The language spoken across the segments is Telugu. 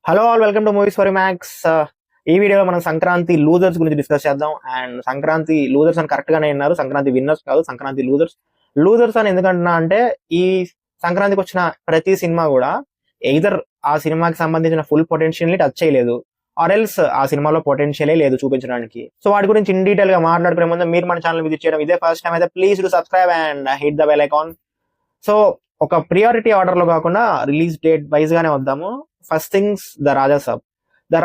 Hello all, welcome to movies for max. ఈ వీడియోలో మనం సంక్రాంతి లూజర్స్ గురించి డిస్కస్ చేద్దాం. అండ్ సంక్రాంతి లూజర్స్ అని కరెక్ట్ గానే ఉన్నారు, సంక్రాంతి విన్నర్స్ కాదు, సంక్రాంతి లూజర్స్. లూజర్స్ అని ఎందుకంటున్నా అంటే ఈ సంక్రాంతికి వచ్చిన ప్రతి సినిమా కూడా ఎయిదర్ ఆ సినిమాకి సంబంధించిన ఫుల్ పొటెన్షియల్ ని టచ్ చేయలేదు, ఆర్ ఎల్స్ ఆ సినిమాలో పొటెన్షియలే లేదు చూపించడానికి. సో వాటి గురించి ఇన్ డీటెయిల్ గా మాట్లాడుకునే ముందు మీరు మన ఛానల్ విజిట్ చేయడం ఇదే ఫస్ట్ టైం అయితే please do subscribe and hit the bell icon. So ఒక ప్రియారిటీ ఆర్డర్ లో కాకుండా రిలీజ్ డేట్ వైజ్ గానే వద్దాము. ఫస్ట్ థింగ్స్ ద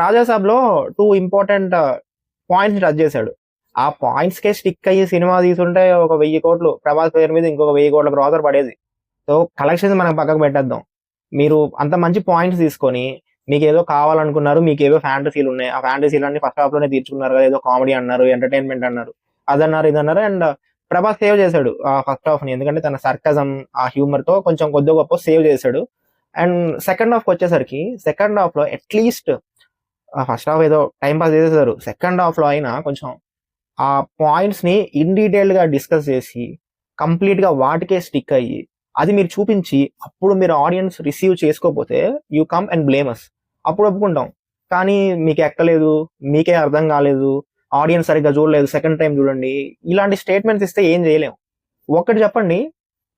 రాజా సాబ్ లో టూ ఇంపార్టెంట్ పాయింట్స్ టచ్ చేశాడు. ఆ పాయింట్స్ కే స్టిక్ అయ్యి సినిమా తీసుంటే ఒక 1000 కోట్లు ప్రభాస్ పేరు మీద ఇంకొక 1000 కోట్ల బ్రాదర్ పడేది. సో కలెక్షన్స్ మనం పక్కకు పెట్టేద్దాం. మీరు అంత మంచి పాయింట్స్ తీసుకొని మీకు ఏదో కావాలనుకున్నారు, మీకు ఏదో ఫ్యాంటసీలు ఉన్నాయి, ఆ ఫ్యాంటసీలు అన్ని ఫస్ట్ హాఫ్ లోనే తీర్చుకున్నారు కదా. ఏదో కామెడీ అన్నారు, ఎంటర్టైన్మెంట్ అన్నారు, అదన్నారు ఇదన్నారు. అండ్ ప్రభాస్ సేవ్ చేశాడు ఆ ఫస్ట్ హాఫ్ ని, ఎందుకంటే తన సర్కజం ఆ హ్యూమర్ తో కొంచెం కొద్ది గొప్ప సేవ్ చేశాడు. అండ్ సెకండ్ హాఫ్ వచ్చేసరికి సెకండ్ హాఫ్ లో అట్లీస్ట్ ఫస్ట్ హాఫ్ ఏదో టైం పాస్ చేసేసారు, సెకండ్ హాఫ్ లో అయినా కొంచెం ఆ పాయింట్స్ ని ఇన్ డీటెయిల్ గా డిస్కస్ చేసి కంప్లీట్ గా వాటికే స్టిక్ అయ్యి అది మీరు చూపించి అప్పుడు మీరు ఆడియన్స్ రిసీవ్ చేసుకోకపోతే యూ కమ్ అండ్ బ్లేమ్ అస్, అప్పుడు ఒప్పుకుంటాం. కానీ మీకు ఎక్కలేదు, మీకే అర్థం కాలేదు, ఆడియన్స్ సరిగ్గా చూడలేదు, సెకండ్ టైం చూడండి, ఇలాంటి స్టేట్మెంట్స్ ఇస్తే ఏం చేయలేము. ఒక్కటి చెప్పండి,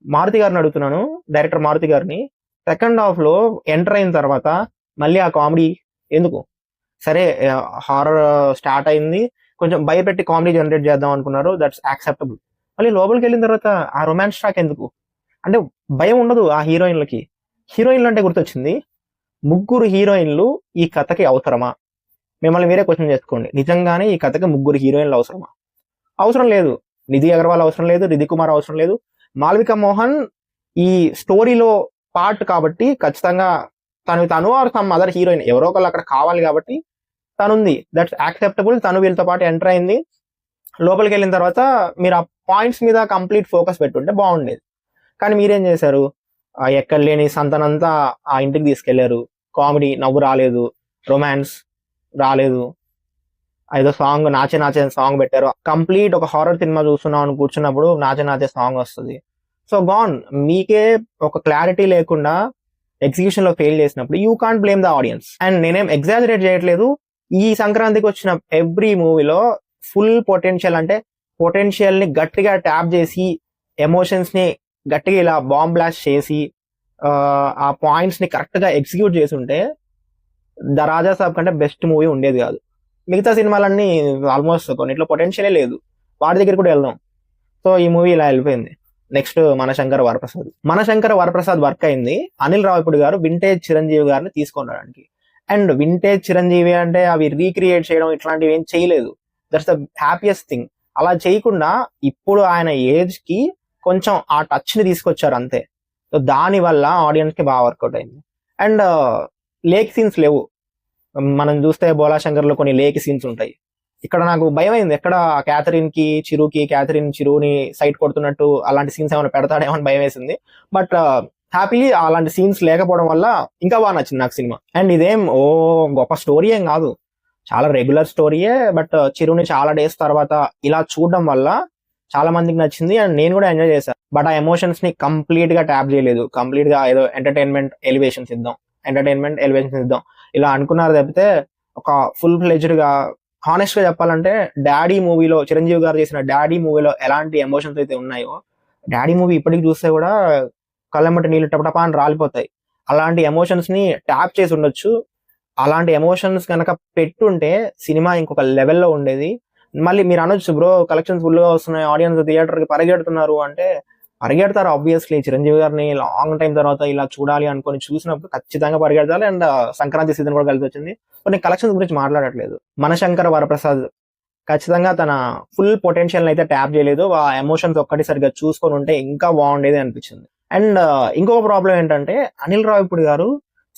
మారుతి గారిని అడుగుతున్నాను, డైరెక్టర్ మారుతి గారిని, సెకండ్ హాఫ్ లో ఎంటర్ అయిన తర్వాత మళ్ళీ ఆ కామెడీ ఎందుకు? సరే, హారర్ స్టార్ట్ అయింది, కొంచెం భయపెట్టి కామెడీ జనరేట్ చేద్దాం అనుకున్నారు, దట్స్ యాక్సెప్టబుల్. మళ్ళీ లోపలికి వెళ్ళిన తర్వాత ఆ రొమాన్స్ ట్రాక్ ఎందుకు? అంటే భయం ఉండదు ఆ హీరోయిన్లకి. హీరోయిన్లు అంటే గుర్తొచ్చింది, ముగ్గురు హీరోయిన్లు ఈ కథకి అవసరమా? మిమ్మల్ని మీరే క్వశ్చన్ చేసుకోండి, నిజంగానే ఈ కథకి ముగ్గురు హీరోయిన్లు అవసరమా? అవసరం లేదు. నిధి అగర్వాల్ అవసరం లేదు, రిధి కుమార్ అవసరం లేదు, మాల్విక మోహన్ ఈ స్టోరీలో పార్ట్ కాబట్టి ఖచ్చితంగా తను ఆర్ సమ్ అదర్ హీరోయిన్ ఎవరో ఒకళ్ళు అక్కడ కావాలి కాబట్టి తనుంది, దట్స్ యాక్సెప్టబుల్. తను వీళ్ళతో పాటు ఎంటర్ అయింది. లోపలికి వెళ్ళిన తర్వాత మీరు ఆ పాయింట్స్ మీద కంప్లీట్ ఫోకస్ పెట్టుంటే బాగుండేది. కానీ మీరేం చేశారు, ఎక్కడ లేని సంతనంతా ఆ ఇంటికి తీసుకెళ్లారు, కామెడీ నవ్వు రాలేదు, రొమాన్స్ రాలేదు, ఏదో సాంగ్ నాచే నాచే సాంగ్ పెట్టారు. కంప్లీట్ ఒక హారర్ సినిమా చూస్తున్నాం అని కూర్చున్నప్పుడు నాచే నాచే సాంగ్ వస్తుంది. సో గాన్, మీకే ఒక క్లారిటీ లేకుండా ఎగ్జిక్యూషన్ లో ఫెయిల్ చేసినప్పుడు you can't blame the audience. And నేనేం ఎగ్జాజరేట్ చేయట్లేదు, ఈ సంక్రాంతికి వచ్చిన ఎవ్రీ మూవీలో ఫుల్ పొటెన్షియల్ అంటే పొటెన్షియల్ ని గట్టిగా ట్యాప్ చేసి ఎమోషన్స్ ని గట్టిగా ఇలా బాంబ్ బ్లాస్ట్ చేసి ఆ పాయింట్స్ ని కరెక్ట్ గా ఎగ్జిక్యూట్ చేసి ఉంటే ద రాజా సాబ్ కంటే బెస్ట్ మూవీ ఉండేది కాదు. మిగతా సినిమాలన్నీ ఆల్మోస్ట్ కొన్నిట్లో పొటెన్షియలే లేదు, వాటి దగ్గర కూడా వెళ్దాం. సో ఈ మూవీ ఇలా వెళ్ళిపోయింది. నెక్స్ట్ మనశంకర వరప్రసాద్ వర్క్ అయింది. అనిల్ రావిపూడి గారు వింటేజ్ చిరంజీవి గారిని తీసుకునడానికి. అండ్ వింటేజ్ చిరంజీవి అంటే అవి రీక్రియేట్ చేయడం ఇట్లాంటివి ఏం చేయలేదు, దట్స్ ద హ్యాపీయెస్ట్ థింగ్. అలా చేయకుండా ఇప్పుడు ఆయన ఏజ్ కి కొంచెం ఆ టచ్ ని తీసుకొచ్చారు అంతే. సో దాని వల్ల ఆడియన్స్ కి బాగా వర్కౌట్ అయింది. అండ్ లేక్ సీన్స్ లేవు. మనం చూస్తే బోలా శంకర్ లో కొన్ని లేక్ సీన్స్ ఉంటాయి. ఇక్కడ నాకు భయం అయింది, ఎక్కడ క్యాథరిన్ చిరుని సైట్ కొడుతున్నట్టు అలాంటి సీన్స్ ఏమైనా పెడతాడేమో అని భయం వేసింది. బట్ హ్యాపీలీ అలాంటి సీన్స్ లేకపోవడం వల్ల ఇంకా బాగా నచ్చింది నాకు సినిమా. అండ్ ఇదేం గొప్ప స్టోరీ ఏం కాదు, చాలా రెగ్యులర్ స్టోరీయే. బట్ చిరుని చాలా డేస్ తర్వాత ఇలా చూడడం వల్ల చాలా మందికి నచ్చింది అండ్ నేను కూడా ఎంజాయ్ చేశాను. బట్ ఆ ఎమోషన్స్ ని కంప్లీట్ గా ట్యాప్ చేయలేదు, కంప్లీట్ గా ఏదో ఎంటర్టైన్మెంట్ ఎలివేషన్స్ ఇద్దాం ఇలా అనుకున్నారు తప్పితే ఒక ఫుల్ ఫ్లెజ్డ్ గా, హానెస్ట్ గా చెప్పాలంటే డాడీ మూవీలో చిరంజీవి గారు చేసిన డాడీ మూవీలో ఎలాంటి ఎమోషన్స్ అయితే ఉన్నాయో, డాడీ మూవీ ఇప్పటికి చూస్తే కూడా కళ్ళెమ్మటి నీళ్ళు టపటపా అని రాలిపోతాయి. అలాంటి ఎమోషన్స్ ని ట్యాప్ చేసి ఉండొచ్చు. అలాంటి ఎమోషన్స్ కనుక పెట్టుంటే సినిమా ఇంకొక లెవెల్లో ఉండేది. మళ్ళీ మీరు అనొచ్చు, బ్రో కలెక్షన్స్ ఫుల్ గా వస్తున్నాయి, ఆడియన్స్ థియేటర్ కి పరిగెడుతున్నారు అంటే, పరిగెడతారు ఆబ్వియస్లీ. చిరంజీవి గారిని లాంగ్ టైం తర్వాత ఇలా చూడాలి అనుకుని చూసినప్పుడు ఖచ్చితంగా పరిగెడతారు. అండ్ సంక్రాంతి సీజన్ కూడా కలిసి వచ్చింది. కొన్ని కలెక్షన్స్ గురించి మాట్లాడట్లేదు. మనశంకర వరప్రసాద్ ఖచ్చితంగా తన ఫుల్ పొటెన్షియల్ అయితే ట్యాప్ చేయలేదు. ఆ ఎమోషన్స్ ఒక్కటి సరిగ్గా చూసుకొని ఉంటే ఇంకా బాగుండేది అనిపించింది. అండ్ ఇంకొక ప్రాబ్లం ఏంటంటే, అనిల్ రావిపూడి గారు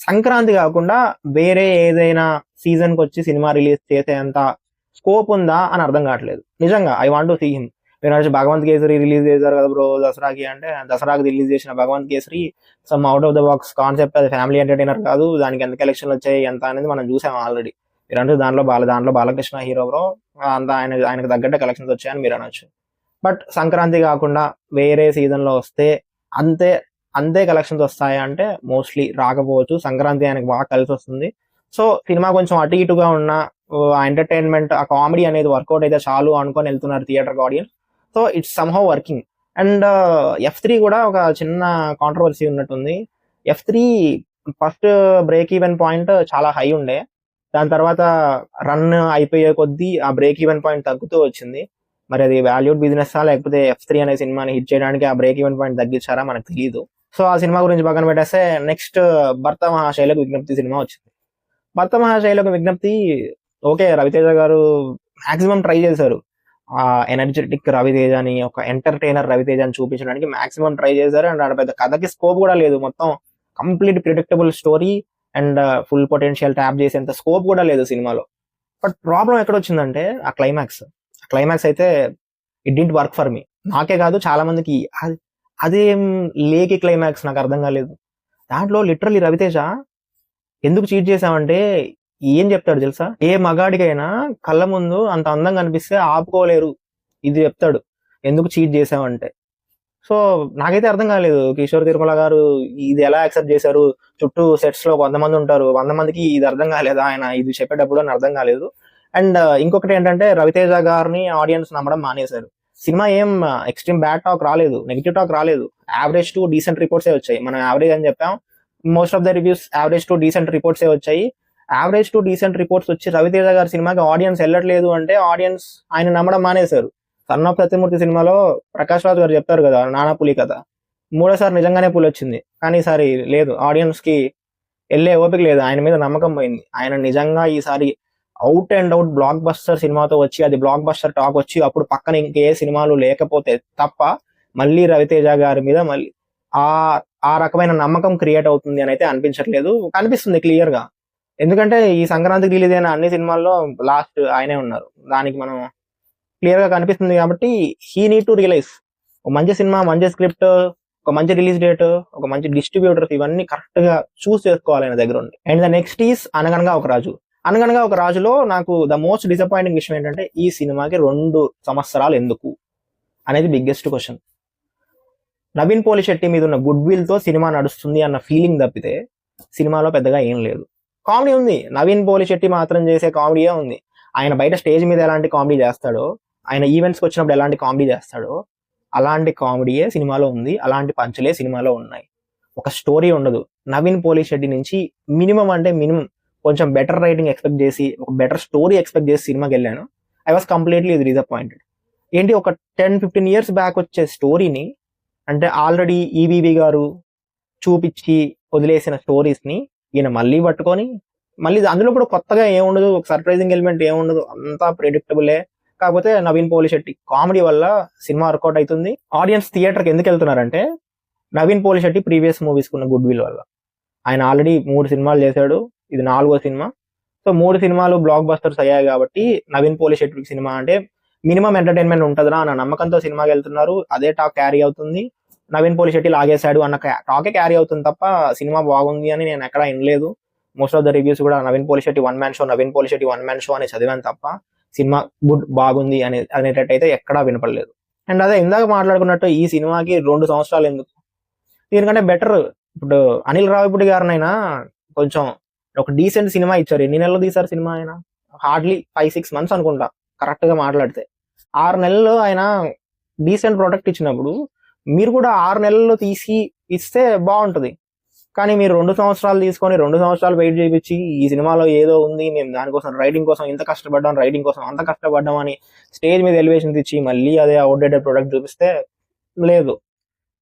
సంక్రాంతి కాకుండా వేరే ఏదైనా సీజన్ కి వచ్చి సినిమా రిలీజ్ చేసేంత స్కోప్ ఉందా అని అర్థం కావట్లేదు. నిజంగా I want to see him. మీరు భగవంత్ కేసరి రిలీజ్ చేశారు కదా బ్రో దసరాకి అంటే, దసరాకి రిలీజ్ చేసిన Bhagavanth Kesari some out of the box concept, అది ఫ్యామిలీ ఎంటర్టైనర్ కాదు. దానికి ఎంత కలెక్షన్లు వచ్చాయి ఎంత అనేది మనం చూసాం ఆల్రెడీ. మీరు అంటే దాంట్లో బాలకృష్ణ హీరో బ్రో, అంతా ఆయనకు తగ్గట్టే కలెక్షన్స్ వచ్చాయని మీరు అనొచ్చు. బట్ సంక్రాంతి కాకుండా వేరే సీజన్ లో వస్తే అంతే కలెక్షన్స్ వస్తాయా అంటే మోస్ట్లీ రాకపోవచ్చు. సంక్రాంతి ఆయనకు బాగా కలిసి వస్తుంది. సో సినిమా కొంచెం అటు ఇటుగా ఉన్న ఆ ఎంటర్టైన్మెంట్, ఆ కామెడీ అనేది వర్కౌట్ అయితే చాలు అనుకొని వెళ్తున్నారు theatre audience. So it's somehow working. And F3 కూడా ఒక చిన్న కాంట్రవర్సీ ఉన్నట్టుంది. F3 first break even point చాలా హై ఉండే, దాని తర్వాత రన్ అయిపోయే కొద్దీ ఆ బ్రేక్ ఈవెన్ పాయింట్ తగ్గుతూ వచ్చింది. మరి అది వాల్యూడ్ బిజినెస్ లేకపోతే F3 అనే సినిమాని హిట్ చేయడానికి ఆ బ్రేక్ ఈవెన్ పాయింట్ తగ్గించారా మనకు తెలియదు. సో ఆ సినిమా గురించి పక్కన పెట్టేస్తే నెక్స్ట్ భర్త మహాశైలకు విజ్ఞప్తి సినిమా వచ్చింది. భర్త మహాశైలకు విజ్ఞప్తి ఓకే, రవితేజ గారు మాక్సిమం ట్రై చేశారు ఆ ఎనర్జెటిక్ రవితేజని, ఒక ఎంటర్టైనర్ రవితేజని చూపించడానికి మాక్సిమం ట్రై చేశారు. అండ్ ఆడ పెద్ద కథకి స్కోప్ కూడా లేదు, మొత్తం complete predictable story and full potential tap చేసేంత స్కోప్ కూడా లేదు సినిమాలో. బట్ ప్రాబ్లం ఎక్కడ వచ్చిందంటే ఆ క్లైమాక్స్ అయితే it didn't work for me. నాకే కాదు చాలా మందికి అదేం లేకి క్లైమాక్స్ నాకు అర్థం కాలేదు. దాంట్లో లిటరలీ రవితేజ ఎందుకు చీట్ చేసామంటే ఏం చెప్తాడు తెలుసా? ఏ మగాడికైనా కళ్ళ ముందు అంత అందంగా అనిపిస్తే ఆపుకోలేరు, ఇది చెప్తాడు ఎందుకు చీట్ చేసామంటే. సో నాకైతే అర్థం కాలేదు కిషోర్ తిరుమల గారు ఇది ఎలా యాక్సెప్ట్ చేశారు. చుట్టూ సెట్స్ లో 100 మంది ఉంటారు, 100 మందికి ఇది అర్థం కాలేదు, ఆయన ఇది చెప్పేటప్పుడు అని అర్థం కాలేదు. అండ్ ఇంకొకటి ఏంటంటే రవితేజ గారిని ఆడియన్స్ నమ్మడం మానేశారు. సినిమా ఏం ఎక్స్ట్రీమ్ బ్యాడ్ టాక్ రాలేదు, నెగిటివ్ టాక్ రాలేదు, యావరేజ్ టు డీసెంట్ రిపోర్ట్సే వచ్చాయి. మనం యావరేజ్ అని చెప్పాం, most of the reviews average to decent రిపోర్ట్సే వచ్చాయి. యావరేజ్ టు డీసెంట్ రిపోర్ట్స్ వచ్చి రవితేజ గారి సినిమాకి ఆడియన్స్ వెళ్ళట్లేదు అంటే ఆడియన్స్ ఆయన నమ్మడం మానేశారు. సన్ ఆఫ్ సత్యమూర్తి సినిమాలో ప్రకాష్ రాజ్ గారు చెప్తారు కదా, నానా పులి కథ, మూడోసారి నిజంగానే పులి వచ్చింది, కానీ ఈసారి లేదు, ఆడియన్స్ కి వెళ్ళే ఓపిక లేదు, ఆయన మీద నమ్మకం పోయింది. ఆయన నిజంగా ఈసారి out and out block buster సినిమాతో వచ్చి అది బ్లాక్ బస్టర్ టాక్ వచ్చి అప్పుడు పక్కన ఇంకే సినిమాలు లేకపోతే తప్ప మళ్ళీ రవితేజ గారి మీద మళ్ళీ ఆ ఆ రకమైన నమ్మకం క్రియేట్ అవుతుంది అని అయితే అనిపించట్లేదు, కనిపిస్తుంది క్లియర్ గా. ఎందుకంటే ఈ సంక్రాంతికి రిలీజ్ అయిన అన్ని సినిమాల్లో లాస్ట్ ఆయనే ఉన్నారు, దానికి మనం క్లియర్ గా కనిపిస్తుంది. కాబట్టి హీ నీడ్ టు రియలైజ్ ఒక మంచి సినిమా, మంచి స్క్రిప్ట్, ఒక మంచి రిలీజ్ డేట్, ఒక మంచి డిస్ట్రిబ్యూటర్స్ ఇవన్నీ కరెక్ట్ గా చూస్ చేసుకోవాలి ఆయన దగ్గర ఉంది. అండ్ ద నెక్స్ట్ ఈస్ అనగనగా ఒక రాజు. అనగనగా ఒక రాజులో నాకు ద మోస్ట్ డిసప్పాయింటింగ్ విషయం ఏంటంటే ఈ సినిమాకి 2 సంవత్సరాలు ఎందుకు అనేది బిగ్గెస్ట్ క్వశ్చన్. నవీన్ పోలిశెట్టి మీద ఉన్న గుడ్ విల్ తో సినిమా నడుస్తుంది అన్న ఫీలింగ్ తప్పితే సినిమాలో పెద్దగా ఏం లేదు. కామెడీ ఉంది, నవీన్ పోలిశెట్టి మాత్రం చేసే కామెడీయే ఉంది. ఆయన బయట స్టేజ్ మీద ఎలాంటి కామెడీ చేస్తాడో, ఆయన ఈవెంట్స్కి వచ్చినప్పుడు ఎలాంటి కామెడీ చేస్తాడో అలాంటి కామెడీయే సినిమాలో ఉంది, అలాంటి పంచులే సినిమాలో ఉన్నాయి. ఒక స్టోరీ ఉండదు. నవీన్ పోలిశెట్టి నుంచి మినిమం అంటే మినిమం కొంచెం బెటర్ రైటింగ్ ఎక్స్పెక్ట్ చేసి, ఒక బెటర్ స్టోరీ ఎక్స్పెక్ట్ చేసి సినిమాకి వెళ్ళాను. I was completely disappointed. ఏంటి ఒక 10-15 years బ్యాక్ వచ్చే స్టోరీని, అంటే ఆల్రెడీ ఈవీవి గారు చూపించి వదిలేసిన స్టోరీస్ ని ఈయన మళ్ళీ పట్టుకొని మళ్ళీ అందులో కూడా కొత్తగా ఏముండదు, ఒక సర్ప్రైజింగ్ ఎలిమెంట్ ఏముండదు, అంతా ప్రెడిక్టబులే. కాకపోతే నవీన్ పోలిశెట్టి కామెడీ వల్ల సినిమా వర్కౌట్ అవుతుంది. ఆడియన్స్ థియేటర్కి ఎందుకు వెళ్తున్నారంటే నవీన్ పోలిశెట్టి ప్రీవియస్ మూవీస్ ఉన్న గుడ్ విల్ వల్ల. ఆయన ఆల్రెడీ 3 సినిమాలు చేశాడు, ఇది 4వ సినిమా. సో 3 సినిమాలు బ్లాక్ బస్టర్స్ అయ్యాయి కాబట్టి నవీన్ పోలిశెట్టి సినిమా అంటే మినిమం ఎంటర్టైన్మెంట్ ఉంటుందా అన్న నమ్మకంతో సినిమాకి వెళ్తున్నారు. అదే టాక్ క్యారీ అవుతుంది. నవీన్ పోలిశెట్టి లాగేశాడు అన్న టాకే క్యారీ అవుతుంది తప్ప సినిమా బాగుంది అని నేను ఎక్కడా వినలేదు. మోస్ట్ ఆఫ్ ద రివ్యూస్ కూడా Naveen Polishetty 1 man show, Naveen Polishetty 1 man show అని చదివాను తప్ప సినిమా గుడ్ బాగుంది అనేటట్టయితే ఎక్కడా వినపడలేదు. అండ్ అదే ఇందాక మాట్లాడుకున్నట్టు ఈ సినిమాకి 2 సంవత్సరాలు ఎందుకు? దీనికంటే బెటర్ ఇప్పుడు అనిల్ రావిపూడి గారినైనా కొంచెం ఒక డీసెంట్ సినిమా ఇచ్చారు. ఎన్ని నెలలు తీశారు సినిమా ఆయన? హార్డ్లీ 5-6 months అనుకుంటా కరెక్ట్ గా మాట్లాడితే. 6 నెలలు ఆయన డీసెంట్ ప్రొడక్ట్ ఇచ్చినప్పుడు మీరు కూడా 6 నెలల్లో తీసి ఇస్తే బాగుంటది. కానీ మీరు 2 సంవత్సరాలు తీసుకొని 2 సంవత్సరాలు వెయిట్ చేయించి ఈ సినిమాలో ఏదో ఉంది, మేము దానికోసం రైటింగ్ కోసం ఇంత కష్టపడ్డాం, రైటింగ్ కోసం అంత కష్టపడ్డాం అని స్టేజ్ మీద ఎలివేషన్స్ ఇచ్చి మళ్ళీ అదే అవుట్డేటెడ్ ప్రొడక్ట్ చూపిస్తే లేదు,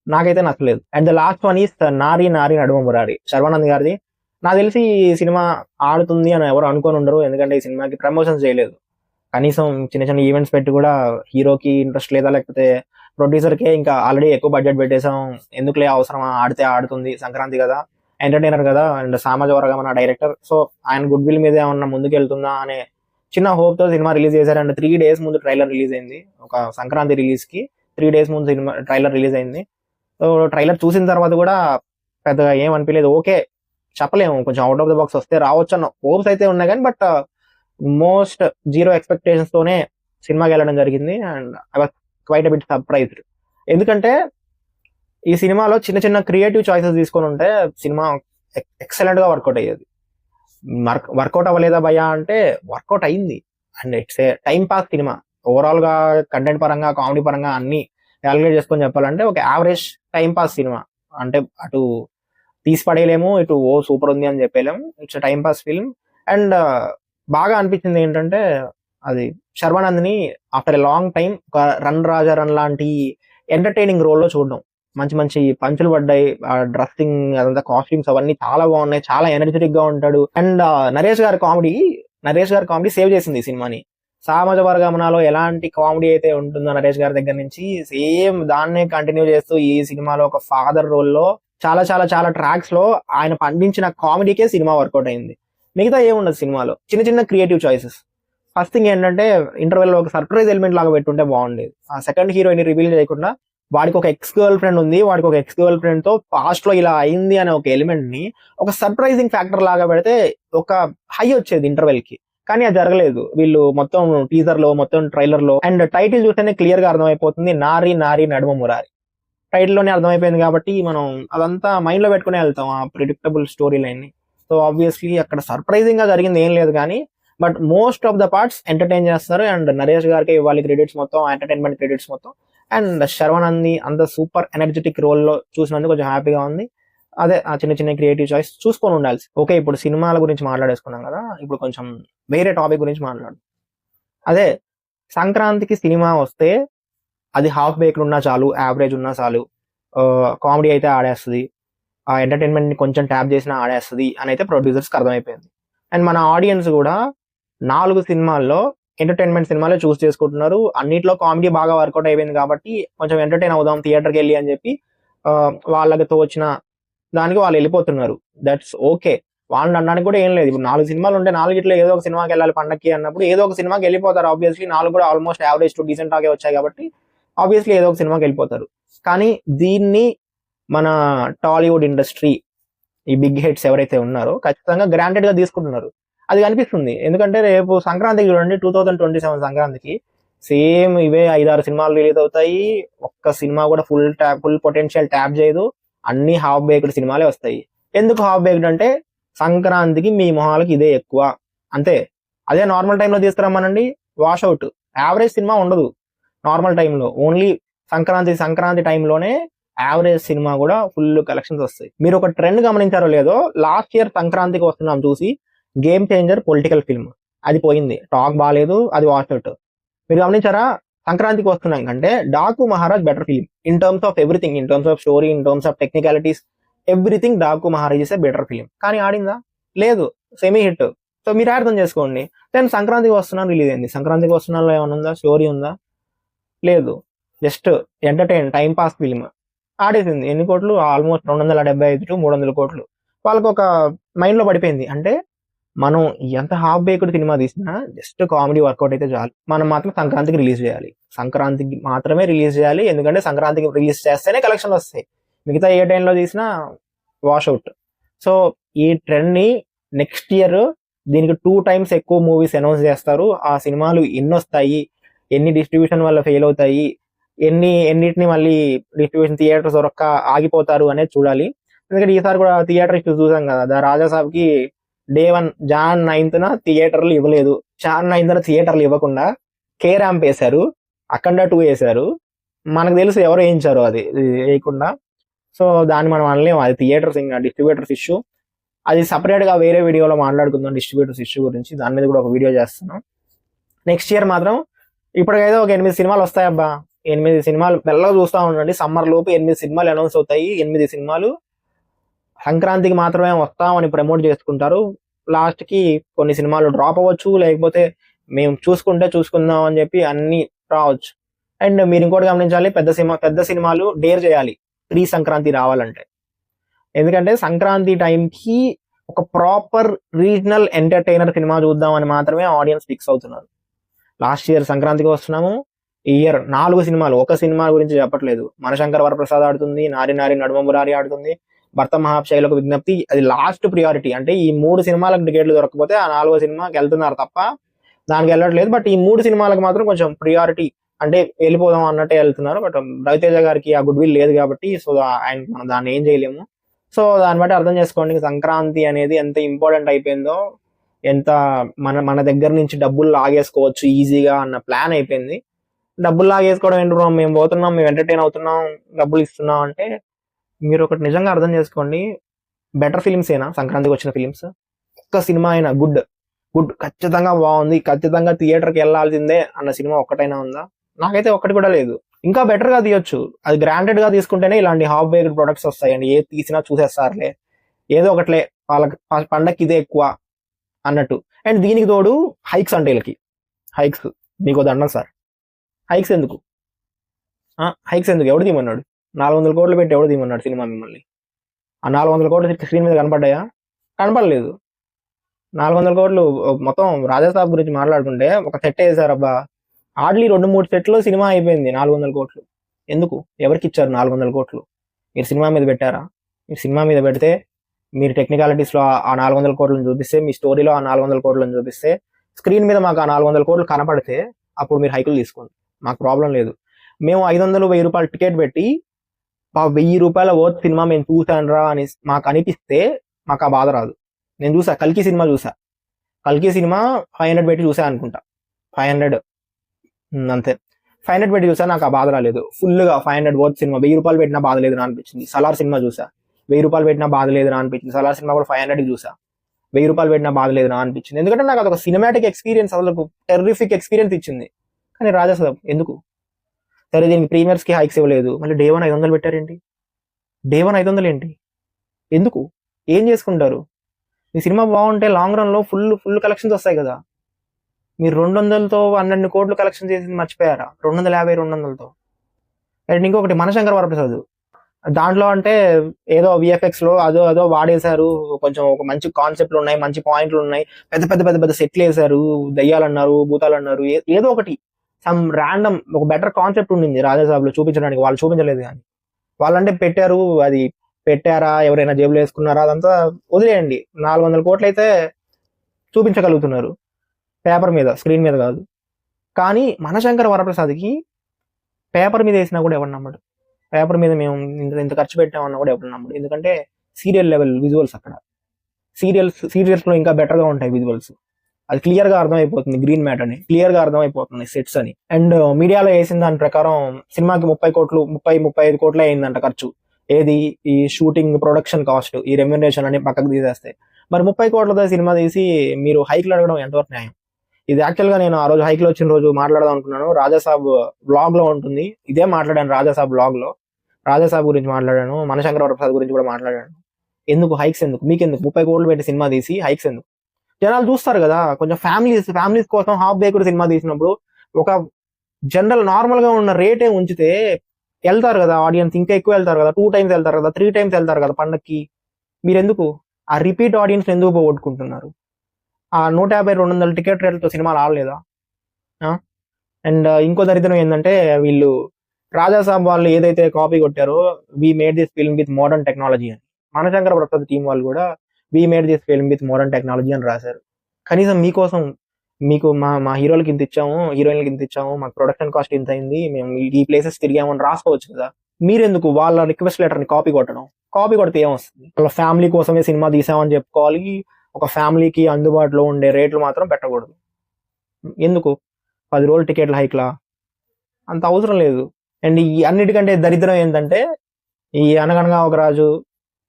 నాకైతే నచ్చలేదు. And the last one is నారీ నడుమ మురారి, శర్వానంద్ గారిది. నాకు తెలిసి ఈ సినిమా ఆడుతుంది అని ఎవరు అనుకొని ఉండరు, ఎందుకంటే ఈ సినిమాకి ప్రమోషన్స్ చేయలేదు. కనీసం చిన్న చిన్న ఈవెంట్స్ పెట్టి కూడా హీరోకి ఇంట్రెస్ట్ లేదా, లేకపోతే ప్రొడ్యూసర్కే ఇంకా ఆల్రెడీ ఎక్కువ బడ్జెట్ పెట్టేసాం, ఎందుకులే అవసరమా, ఆడితే ఆడుతుంది, సంక్రాంతి కదా, ఎంటర్టైనర్ కదా, అండ్ సామాజ వర్గం అన్న డైరెక్టర్, సో ఆయన గుడ్ విల్ మీద ఏమన్నా ముందుకు వెళ్తుందా అనే చిన్న హోప్ తో సినిమా రిలీజ్ చేశారు. అండ్ 3 days ముందు ట్రైలర్ రిలీజ్ అయింది. ఒక సంక్రాంతి రిలీజ్ కి 3 days ముందు సినిమా ట్రైలర్ రిలీజ్ అయింది. సో ట్రైలర్ చూసిన తర్వాత కూడా పెద్దగా ఏం అనిపించలేదు. ఓకే చెప్పలేము, కొంచెం అవుట్ ఆఫ్ ద బాక్స్ వస్తే రావచ్చు అన్న హోప్స్ అయితే ఉన్నాయి కానీ, బట్ మోస్ట్ 0 expectations తోనే సినిమాకి వెళ్ళడం జరిగింది. And I was quite a bit surprised. ఎందుకంటే ఈ సినిమాలో చిన్న చిన్న క్రియేటివ్ చాయిసెస్ తీసుకొని ఉంటే సినిమా ఎక్సలెంట్ గా వర్కౌట్ అయ్యేది. వర్కౌట్ అవ్వలేదా భయ్యా అంటే వర్కౌట్ అయింది. And it's a time pass cinema. Overall గా కంటెంట్ పరంగా, కామెడీ పరంగా అన్ని క్యాలిక్యులేట్ చేసుకొని చెప్పాలంటే ఒక యావరేజ్ టైం పాస్ సినిమా. అంటే అటు తీసి పడేయలేము, ఇటు ఓ సూపర్ ఉంది అని చెప్పలేము. It's time pass film. And బాగా అనిపించింది ఏంటంటే అది శర్వానంద్ని ఆఫ్టర్ ఎ లాంగ్ టైం ఒక రన్ రాజా రన్ లాంటి ఎంటర్టైనింగ్ రోల్లో చూడడం. మంచి మంచి పంచులు పడ్డాయి, డ్రెస్సింగ్ అదంతా కాస్ట్యూమ్స్ అవన్నీ చాలా బాగున్నాయి, చాలా ఎనర్జెటిక్ గా ఉంటాడు. అండ్ నరేష్ గారి కామెడీ సేవ్ చేసింది ఈ సినిమాని. సామాజ వర్గమనాలో ఎలాంటి కామెడీ అయితే ఉంటుందో నరేష్ గారి దగ్గర నుంచి సేమ్ దాన్నే కంటిన్యూ చేస్తూ ఈ సినిమాలో ఒక ఫాదర్ రోల్లో చాలా చాలా చాలా ట్రాక్స్ లో ఆయన పండించిన కామెడీకే సినిమా వర్కౌట్ అయింది. మిగతా ఏముండదు సినిమాలో, చిన్న చిన్న క్రియేటివ్ చాయిసెస్. ఫస్ట్ థింగ్ ఏంటంటే ఇంటర్వెల్ లో ఒక సర్ప్రైజ్ ఎలిమెంట్ లాగా పెట్టుంటే బాగుండేది. ఆ సెకండ్ హీరోయిన్ రివీల్ చేయకుండా వాడికి ఒక ఎక్స్ గర్ల్ ఫ్రెండ్ ఉంది, వాడికి ఒక ఎక్స్ గర్ల్ ఫ్రెండ్ తో పాస్ట్ లో ఇలా అయింది అనే ఒక ఎలిమెంట్ ని ఒక సర్ప్రైజింగ్ ఫ్యాక్టర్ లాగా పెడితే ఒక హై వచ్చేది ఇంటర్వెల్ కి. కానీ అది జరగలేదు. వీళ్ళు మొత్తం టీజర్ లో, మొత్తం ట్రైలర్ లో, అండ్ టైటిల్ చూస్తేనే క్లియర్ గా అర్థమైపోతుంది, నారి నారి నడుమ మురారి. టైటిల్ లోనే అర్థమైపోయింది కాబట్టి మనం అదంతా మైండ్ లో పెట్టుకునే వెళ్తాం ఆ ప్రిడిక్టబుల్ స్టోరీ లైన్ ని. సో ఆబ్వియస్లీ అక్కడ సర్ప్రైజింగ్ గా జరిగింది ఏం లేదు కానీ, but most of the parts entertain చేస్తారు. అండ్ నరేష్ గారికి ఇవ్వాలి క్రెడిట్స్ మొత్తం, ఎంటర్టైన్మెంట్ క్రెడిట్స్ మొత్తం. అండ్ శర్వానంద్ అంత సూపర్ ఎనర్జెటిక్ రోల్ లో చూసినందుకు కొంచెం హ్యాపీగా ఉంది. అదే ఆ చిన్న చిన్న క్రియేటివ్ చాయిస్ చూసుకొని ఉండాల్సి. ఓకే, ఇప్పుడు సినిమాల గురించి మాట్లాడేసుకున్నాం కదా, ఇప్పుడు కొంచెం వేరే టాపిక్ గురించి మాట్లాడు. అదే సంక్రాంతికి సినిమా వస్తే అది హాఫ్ బేక్డ్ ఉన్నా చాలు, యావరేజ్ ఉన్నా చాలు, కామెడీ అయితే ఆడేస్తుంది, ఆ ఎంటర్టైన్మెంట్ ని కొంచెం ట్యాప్ చేసినా ఆడేస్తుంది అని అయితే ప్రొడ్యూసర్స్కి అర్థమైపోయింది. అండ్ మన ఆడియన్స్ కూడా 4 సినిమాల్లో ఎంటర్టైన్మెంట్ సినిమాలే చూస్ చేసుకుంటున్నారు. అన్నిట్లో కామెడీ బాగా వర్కౌట్ అయిపోయింది కాబట్టి కొంచెం ఎంటర్టైన్ అవుదాం థియేటర్కి వెళ్ళి అని చెప్పి వాళ్ళకి తోచిన దానికి వాళ్ళు వెళ్ళిపోతున్నారు. దట్స్ ఓకే, వాళ్ళని అనడానికి కూడా ఏం లేదు. ఇప్పుడు 4 సినిమాలు ఉంటే 4 ఏదో ఒక సినిమాకి వెళ్ళాలి పండక్కి అన్నప్పుడు ఏదో ఒక సినిమాకి వెళ్ళిపోతారు. ఆబ్వియస్లీ 4 కూడా ఆల్మోస్ట్ యావరేజ్ టు డీసెంట్ ఆగే వచ్చాయి కాబట్టి ఆబ్వియస్లీ ఏదో ఒక సినిమాకి వెళ్ళిపోతారు. కానీ దీన్ని మన టాలీవుడ్ ఇండస్ట్రీ, ఈ బిగ్ హెడ్స్ ఎవరైతే ఉన్నారో ఖచ్చితంగా గ్రాంటెడ్ గా తీసుకుంటున్నారు. అది కనిపిస్తుంది. ఎందుకంటే రేపు సంక్రాంతికి చూడండి, 2027 సంక్రాంతికి సేమ్ ఇవే 5-6 సినిమాలు రిలీజ్ అవుతాయి. ఒక్క సినిమా కూడా ఫుల్ పొటెన్షియల్ ట్యాప్ చేయదు. అన్ని హాఫ్ బేక్డ్ సినిమాలే వస్తాయి. ఎందుకు హాఫ్ బేక్డ్ అంటే సంక్రాంతికి మీ మొహాలకి ఇదే ఎక్కువ, అంతే. అదే నార్మల్ టైంలో తీసుకురమ్మనండి, వాష్ అవుట్, యావరేజ్ సినిమా ఉండదు నార్మల్ టైంలో. ఓన్లీ సంక్రాంతి టైంలోనే యావరేజ్ సినిమా కూడా ఫుల్ కలెక్షన్స్ వస్తాయి. మీరు ఒక ట్రెండ్ గమనించారో లేదో, లాస్ట్ ఇయర్ సంక్రాంతికి వస్తున్నాం చూసి గేమ్ చేంజర్ పొలిటికల్ ఫిల్మ్ అది పోయింది, టాక్ బాగాలేదు, అది వాచ్ అవుట్. మీరు గమనించారా? సంక్రాంతికి వస్తున్నాం కంటే Daaku Maharaj better film in terms of everything, in terms of story, in terms of technicalities, everything. Daaku Maharaj is a better film. కానీ ఆడిందా? లేదు, సెమీ హిట్. సో మీరు అర్థం చేసుకోండి. దెన్ సంక్రాంతికి వస్తున్నాను రిలీజ్ అయింది. సంక్రాంతికి వస్తున్నాలో ఏమైనా ఉందా? స్టోరీ ఉందా? లేదు, just entertain time pass film. ఆడేసింది ఎన్ని కోట్లు? ఆల్మోస్ట్ 275 to 300 కోట్లు. వాళ్ళకి ఒక మైండ్ లో పడిపోయింది. అంటే మనం ఎంత హాఫ్ బేక్డ్ సినిమా తీసినా జస్ట్ కామెడీ వర్కౌట్ అయితే చాలు, మనం మాత్రం సంక్రాంతికి రిలీజ్ చేయాలి, సంక్రాంతికి మాత్రమే రిలీజ్ చేయాలి. ఎందుకంటే సంక్రాంతికి రిలీజ్ చేస్తేనే కలెక్షన్లు వస్తాయి, మిగతా ఏ టైంలో తీసినా వాష్ అవుట్. సో ఈ ట్రెండ్ ని నెక్స్ట్ ఇయర్ దీనికి 2 times ఎక్కువ మూవీస్ అనౌన్స్ చేస్తారు. ఆ సినిమాలు ఎన్ని వస్తాయి, ఎన్ని డిస్ట్రిబ్యూషన్ వల్ల ఫెయిల్ అవుతాయి, ఎన్నిటిని మళ్ళీ డిస్ట్రిబ్యూషన్ థియేటర్స్ దొరక్క ఆగిపోతారు అనేది చూడాలి. ఎందుకంటే ఈసారి కూడా థియేటర్ ఇష్యూస్ చూసాం కదా. ద రాజాసాబ్ కి Day 1 Jan 9th థియేటర్లు ఇవ్వలేదు. Jan 9th థియేటర్లు ఇవ్వకుండా కే ర్యాంప్ వేశారు, అఖండ 2 వేశారు. మనకు తెలుసు ఎవరు వేయించారు అది వేయకుండా. సో దాన్ని మనం అనలేము, అది థియేటర్స్ ఇంకా డిస్ట్రిబ్యూటర్స్ ఇష్యూ. అది సపరేట్ గా వేరే వీడియోలో మాట్లాడుకుందాం డిస్ట్రిబ్యూటర్స్ ఇష్యూ గురించి. దాని మీద కూడా ఒక వీడియో చేస్తున్నాం. నెక్స్ట్ ఇయర్ మాత్రం ఇప్పటికైతే ఒక 8 సినిమాలు వస్తాయబ్బా. 8 సినిమాలు మెల్లగా చూస్తూ ఉండండి. సమ్మర్ లోపు 8 సినిమాలు అనౌన్స్ అవుతాయి. 8 సినిమాలు సంక్రాంతికి మాత్రమే వస్తామని ప్రమోట్ చేసుకుంటారు. లాస్ట్ కి కొన్ని సినిమాలు డ్రాప్ అవ్వచ్చు, లేకపోతే మేము చూసుకుందాం అని చెప్పి అన్ని రావచ్చు. అండ్ మీరు ఇంకోటి గమనించాలి, పెద్ద సినిమాలు డేర్ చేయాలి ప్రీ సంక్రాంతి రావాలంటే. ఎందుకంటే సంక్రాంతి టైంకి ఒక ప్రాపర్ రీజనల్ ఎంటర్టైనర్ సినిమా చూద్దామని మాత్రమే ఆడియన్స్ ఫిక్స్ అవుతున్నారు. లాస్ట్ ఇయర్ సంక్రాంతికి వస్తున్నాము, ఈ ఇయర్ 4 సినిమాలు. ఒక సినిమా గురించి చెప్పట్లేదు, మనశంకర్ వరప్రసాద్ ఆడుతుంది, నారి నారి నడుమ మురారి ఆడుతుంది, భర్త మహాశైలకు విజ్ఞప్తి, అది లాస్ట్ ప్రియారిటీ. అంటే ఈ 3 సినిమాలకు టికెట్లు దొరకకపోతే ఆ 4వ సినిమాకి వెళ్తున్నారు తప్ప దానికి వెళ్ళట్లేదు. బట్ ఈ 3 సినిమాలకు మాత్రం కొంచెం ప్రియారిటీ, అంటే వెళ్ళిపోదాం అన్నట్టే వెళ్తున్నారు. బట్ రవితేజ గారికి ఆ గుడ్ విల్ లేదు కాబట్టి సో ఆయన మనం దాన్ని ఏం చేయలేము. సో దాన్ని బట్టి అర్థం చేసుకోండి సంక్రాంతి అనేది ఎంత ఇంపార్టెంట్ అయిపోయిందో, ఎంత మన దగ్గర నుంచి డబ్బులు లాగేసుకోవచ్చు ఈజీగా అన్న ప్లాన్ అయిపోయింది. డబ్బులు లాగేసుకోవడం ఏంటి బ్రో, మేము పోతున్నాం, మేము ఎంటర్టైన్ అవుతున్నాం, డబ్బులు ఇస్తున్నాం అంటే, మీరు ఒకటి నిజంగా అర్థం చేసుకోండి, బెటర్ ఫిలిమ్స్ ఏనా సంక్రాంతికి వచ్చిన ఫిలిమ్స్? ఒక్క సినిమా అయినా గుడ్ ఖచ్చితంగా బాగుంది, ఖచ్చితంగా థియేటర్కి వెళ్ళాల్సిందే అన్న సినిమా ఒక్కటైనా ఉందా? నాకైతే ఒక్కటి కూడా లేదు. ఇంకా బెటర్ గా తీయొచ్చు, అది గ్రాంటెడ్ గా తీసుకుంటేనే ఇలాంటి హాఫ్ బేక్డ్ ప్రొడక్ట్స్ వస్తాయండి. ఏది తీసినా చూసేస్తారులే, ఏదో ఒకట్లే, వాళ్ళకి పండక్కి ఇదే ఎక్కువ అన్నట్టు. అండ్ దీనికి తోడు హైక్స్ అంటే వీళ్ళకి హైక్స్, మీకు దండం సార్. హైక్స్ ఎందుకు? ఎవడు తీమన్నాడు? 400 కోట్లు పెట్టి ఎవడు తీమన్నాడు సినిమా మిమ్మల్ని? ఆ 400 కోట్లు స్క్రీన్ మీద కనపడ్డాయా? కనపడలేదు. 400 కోట్లు మొత్తం రాజాసాబ్ గురించి మాట్లాడుకుంటే ఒక సెట్ వేసారబ్బా, హార్డ్లీ 2-3 సెట్లో సినిమా అయిపోయింది. 400 కోట్లు ఎందుకు? ఎవరికి ఇచ్చారు 400 కోట్లు? మీరు సినిమా మీద పెట్టారా? మీరు సినిమా మీద పెడితే, మీరు టెక్నికాలిటీస్లో ఆ 400 కోట్లను చూపిస్తే, మీ స్టోరీలో ఆ 400 కోట్లను చూపిస్తే, స్క్రీన్ మీద మాకు ఆ 400 కోట్లు కనపడితే అప్పుడు మీరు హైకులు తీసుకోండి, మాకు ప్రాబ్లం లేదు. మేము 500-1000 రూపాయలు టికెట్ పెట్టి 1000 రూపాయల వర్త్ సినిమా మేము చూసానరా అని మాకు అనిపిస్తే మాకు ఆ బాధ రాదు. నేను చూసా, కల్కి సినిమా 500 పెట్టి చూసా అనుకుంటా, 500 అంతే, 500 పెట్టి చూసా, నాకు ఆ బాధ రాలేదు. ఫుల్గా 500 వర్త్ సినిమా 1000 రూపాయలు పెట్టినా బాధ లేదు నా అనిపించింది. సలార్ సినిమా చూసా, 1000 రూపాయలు పెట్టినా బాధ లేదు నా అనిపించింది. సలార్ సినిమా కూడా 500 చూసా, 1000 రూపాయలు పెట్టినా బాధ లేదు నా అనిపించింది. ఎందుకంటే నాకు అదొక సినిమాటిక్ ఎక్స్పీరియన్స్, అసలు టెర్రిఫిక్ ఎక్స్పీరియన్స్ ఇచ్చింది. కానీ రాజాసాబ్ ఎందుకు? సరే, దీనికి ప్రీమియర్స్కి హైక్స్ ఇవ్వలేదు, మళ్ళీ డే 1 500 పెట్టారేంటి? డే 1 500 ఏంటి? ఎందుకు? ఏం చేసుకుంటారు? మీ సినిమా బాగుంటే లాంగ్ రన్లో ఫుల్ కలెక్షన్స్ వస్తాయి కదా. మీరు 200తో 12 కోట్లు కలెక్షన్ చేసి మర్చిపోయారా? 250-200తో. అండ్ ఇంకొకటి మనశంకర్ వరప్రసాద్, దాంట్లో అంటే ఏదో విఎఫ్ఎక్స్ లో అదో వాడేశారు, కొంచెం ఒక మంచి కాన్సెప్ట్లు ఉన్నాయి, మంచి పాయింట్లు ఉన్నాయి, పెద్ద సెట్లు వేశారు, దయ్యాలు అన్నారు, భూతాలు అన్నారు, ఏదో ఒకటి సమ్ ర్యాండమ్ ఒక బెటర్ కాన్సెప్ట్ ఉండింది రాజాసాబ్ లో చూపించడానికి. వాళ్ళు చూపించలేదు. కానీ వాళ్ళంటే పెట్టారు, అది పెట్టారా, ఎవరైనా జేబులు వేసుకున్నారా, అదంతా వదిలేయండి. 400 కోట్లు అయితే చూపించగలుగుతున్నారు పేపర్ మీద, స్క్రీన్ మీద కాదు. కానీ మనశంకర్ వరప్రసాద్కి పేపర్ మీద వేసినా కూడా ఎవరు నమ్మడు. పేపర్ మీద మేము ఇంత ఖర్చు పెట్టామన్నా కూడా ఎవరు నమ్మడు. ఎందుకంటే సీరియల్ లెవెల్ విజువల్స్ అక్కడ. సీరియల్స్ లో ఇంకా బెటర్ గా ఉంటాయి విజువల్స్, అది క్లియర్ గా అర్థమైపోతుంది. గ్రీన్ మ్యాట్ అని క్లియర్ గా అర్థమైపోతుంది, సెట్స్ అని. అండ్ మీడియాలో వేసిన దాని ప్రకారం సినిమాకి 35 కోట్లు అయిందంట ఖర్చు. ఏది? ఈ షూటింగ్, ప్రొడక్షన్ కాస్ట్, ఈ రెమ్యునరేషన్ అని పక్కకు తీసేస్తే. మరి 30 కోట్లతో సినిమా తీసి మీరు హైక్లు అడగడం ఎంతవరకు న్యాయం? ఇది యాక్చువల్ గా నేను ఆ రోజు హైక్లో వచ్చిన రోజు మాట్లాడదాం అనుకున్నాను. రాజాసాబ్ బ్లాగ్ లో ఉంటుంది, ఇదే మాట్లాడాను. రాజాసాబ్ బ్లాగ్ లో రాజాసాబ్ గురించి మాట్లాడాను, మనశంకర్ వరప్రసాద్ గురించి కూడా మాట్లాడాను. ఎందుకు హైక్స్? ఎందుకు? మీకెందుకు 30 కోట్లు పెట్టి సినిమా తీసి హైక్స్ ఎందుకు? జనాలు చూస్తారు కదా, కొంచెం ఫ్యామిలీస్ కోసం హాఫ్ బేక్డ్ సినిమా తీసినప్పుడు ఒక జనరల్ నార్మల్ గా ఉన్న రేటే ఉంచితే వెళ్తారు కదా ఆడియన్స్, ఇంకా ఎక్కువ వెళ్తారు కదా, 2 times వెళ్తారు కదా, 3 times వెళ్తారు కదా పండక్కి. మీరెందుకు ఆ రిపీట్ ఆడియన్స్ ఎందుకు పోగొట్టుకుంటున్నారు? ఆ 150-200 టికెట్ రేట్లతో సినిమాలు ఆడలేదా? అండ్ ఇంకో దరిద్రం ఏంటంటే, వీళ్ళు రాజాసాబ్ వాళ్ళు ఏదైతే కాపీ కొట్టారో, we made this film with modern technology అని, మనశంకర్ ప్రసాద్ టీం వాళ్ళు కూడా we made this film with modern technology అని రాశారు. కనీసం మీకోసం, మీకు మా హీరోలకి ఇంత ఇచ్చాము, హీరోయిన్లకి ఇంత ఇచ్చాము, మాకు ప్రొడక్షన్ కాస్ట్ ఇంత అయింది, మేము ఈ ప్లేసెస్ తిరిగాము అని రాసుకోవచ్చు కదా. మీరెందుకు వాళ్ళ రిక్వెస్ట్ లెటర్ ని కాపీ కొట్టడం? కాపీ కొడితే ఏమొస్తుంది? వాళ్ళ ఫ్యామిలీ కోసమే సినిమా తీసామని చెప్పుకోవాలి, ఒక ఫ్యామిలీకి అందుబాటులో ఉండే రేట్లు మాత్రం పెట్టకూడదు. ఎందుకు 10 రోజులు టికెట్ల హైక్లా? అంత అవసరం లేదు. అండ్ ఈ అన్నిటికంటే దరిద్రం ఏంటంటే, ఈ అనగనగా ఒక రాజు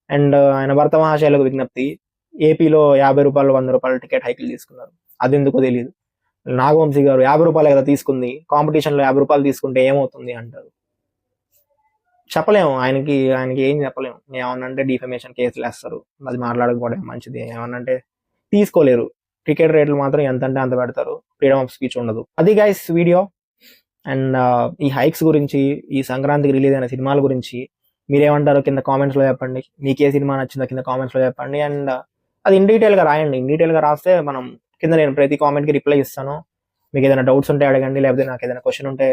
అండ్ ఆయన భర్త మహాశైలకు విజ్ఞప్తి, ఏపీలో 50 రూపాయలు 100 రూపాయలు టికెట్ హైక్లు తీసుకున్నారు. అది ఎందుకో తెలియదు. నాగవంశీ గారు 50 రూపాయలు కదా తీసుకుంది, కాంపిటీషన్ లో 50 రూపాయలు తీసుకుంటే ఏమవుతుంది అంటారు. చెప్పలేము, ఆయనకి ఏం చెప్పలేము. ఏమన్నంటే డిఫమేషన్ కేసులు వేస్తారు, అది మాట్లాడకపోవడం మంచిది. ఏమన్నంటే తీసుకోలేరు, టికెట్ రేట్లు మాత్రం ఎంత అంటే అంత పెడతారు, ఫ్రీడమ్ ఆఫ్ స్పీచ్ ఉండదు. అది గైస్ వీడియో. అండ్ ఈ హైక్స్ గురించి, ఈ సంక్రాంతికి రిలీజ్ అయిన సినిమాల గురించి మీరేమంటారో కింద కామెంట్స్ లో చెప్పండి. మీకు ఏ సినిమా నచ్చిందో కింద కామెంట్స్ లో చెప్పండి. అండ్ అది ఇన్ డీటెయిల్ గా రాయండి. ఇన్ డీటెయిల్ గా రాస్తే మనం కింద నేను ప్రతి కామెంట్ కి రిప్లై ఇస్తాను. మీకు ఏదైనా డౌట్స్ ఉంటే అడగండి, లేకపోతే నాకు ఏదైనా క్వశ్చన్ ఉంటే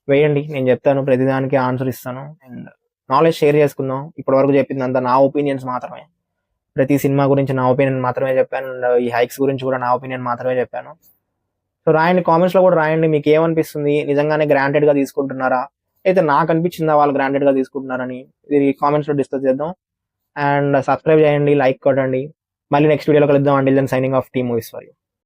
వేయండి, నేను చెప్తాను, ప్రతిదానికి ఆన్సర్ ఇస్తాను. అండ్ నాలెడ్జ్ షేర్ చేసుకుందాం. ఇప్పటి వరకు చెప్పిందంతా నా ఒపీనియన్స్ మాత్రమే, ప్రతి సినిమా గురించి నా ఒపీనియన్ మాత్రమే చెప్పాను. అండ్ ఈ హైక్స్ గురించి కూడా నా ఒపీనియన్ మాత్రమే చెప్పాను. సో రాయండి, కామెంట్స్ లో కూడా రాయండి, మీకు ఏమనిపిస్తుంది? నిజంగానే గ్రాంటెడ్ గా తీసుకుంటున్నారా, అయితే నాకు అనిపించిందా వాళ్ళు గ్రాంటెడ్ గా తీసుకుంటున్నారని? ఇది కామెంట్స్ లో డిస్కస్ చేద్దాం. అండ్ సబ్స్క్రైబ్ చేయండి, లైక్ కొట్టండి. మళ్ళీ నెక్స్ట్ వీడియోలో కలుద్దాం. Until then signing off team movies for you.